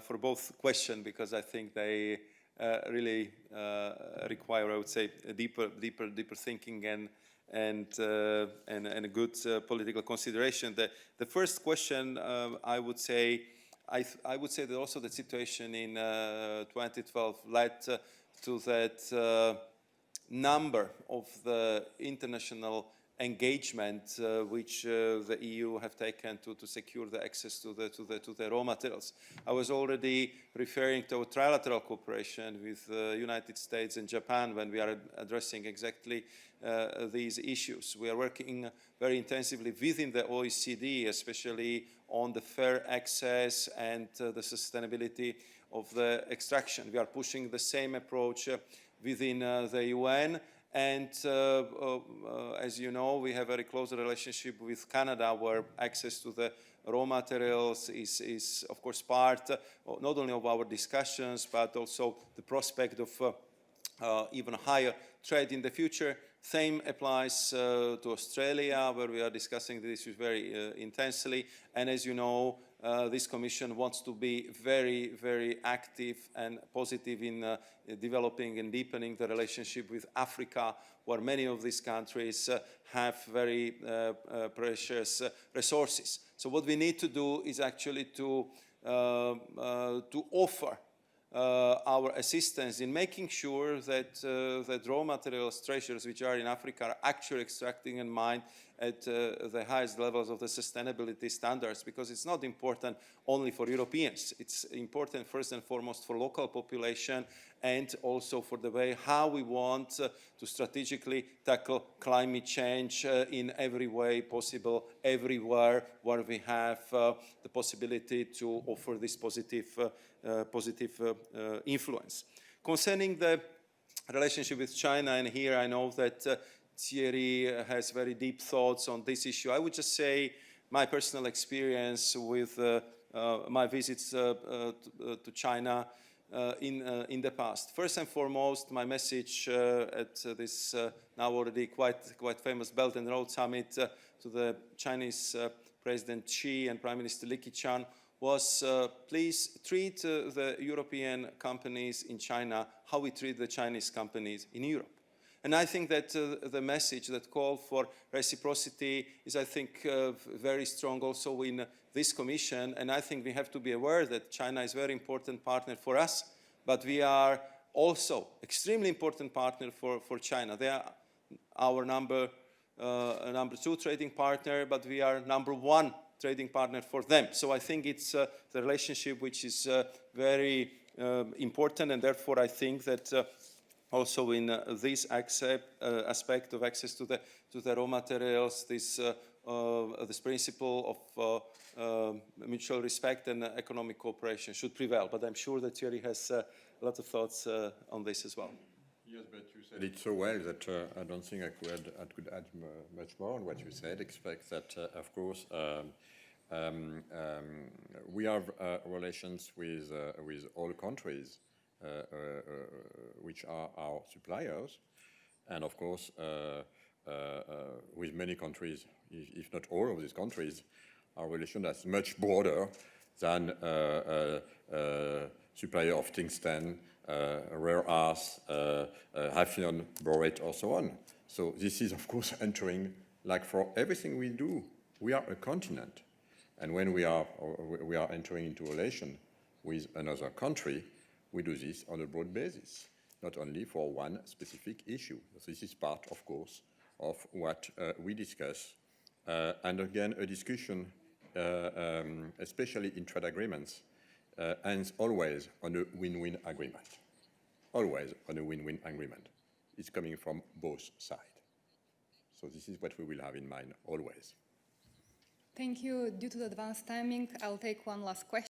for both questions, because I think they really require, I would say, a deeper thinking and a good political consideration. The first question, I would say that also the situation in 2012 led to that number of the international engagement which the EU have taken to secure the access to the raw materials. I was already referring to a trilateral cooperation with the United States and Japan when we are addressing exactly these issues. We are working very intensively within the OECD, especially on the fair access and the sustainability of the extraction. We are pushing the same approach within the UN. And as you know, we have a very close relationship with Canada, where access to the raw materials is of course part not only of our discussions, but also the prospect of even higher trade in the future. Same applies to Australia, where we are discussing the issues very intensely. And as you know, this Commission wants to be very, very active and positive in developing and deepening the relationship with Africa, where many of these countries have very precious resources. So what we need to do is actually to offer our assistance in making sure that that raw materials treasures which are in Africa are actually extracting and mined at the highest levels of the sustainability standards, because it's not important only for Europeans. It's important first and foremost for local population, and also for the way how we want to strategically tackle climate change in every way possible, everywhere where we have the possibility to offer this positive influence. Concerning the relationship with China, and here I know that Thierry has very deep thoughts on this issue. I would just say my personal experience with my visits to China in the past. First and foremost, my message at this now already quite famous Belt and Road Summit to the Chinese President Xi and Prime Minister Li Keqiang was please treat the European companies in China how we treat the Chinese companies in Europe. And I think that the message, that call for reciprocity, is, I think, very strong also in this Commission. And I think we have to be aware that China is a very important partner for us, but we are also extremely important partner for China. They are our number 2 trading partner, but we are number 1 trading partner for them. So I think it's the relationship which is very important, and therefore I think that also in this aspect of access to the raw materials, this principle of mutual respect and economic cooperation should prevail. But I'm sure that Thierry has a lot of thoughts on this as well. Yes, but you said it so well that I don't think I could add much more on what you said, except that, of course, we have relations with all countries which are our suppliers, and of course with many countries, if not all of these countries, our relation is much broader than supplier of tungsten, rare earths, hafnium, borate, or so on. So this is, of course, entering, like for everything we do, we are a continent. And when we are entering into relation with another country, we do this on a broad basis, not only for one specific issue. This is part, of course, of what we discuss. And again, a discussion, especially in trade agreements, ends always on a win-win agreement. Always on a win-win agreement. It's coming from both sides. So this is what we will have in mind always. Thank you. Due to the advanced timing, I'll take one last question.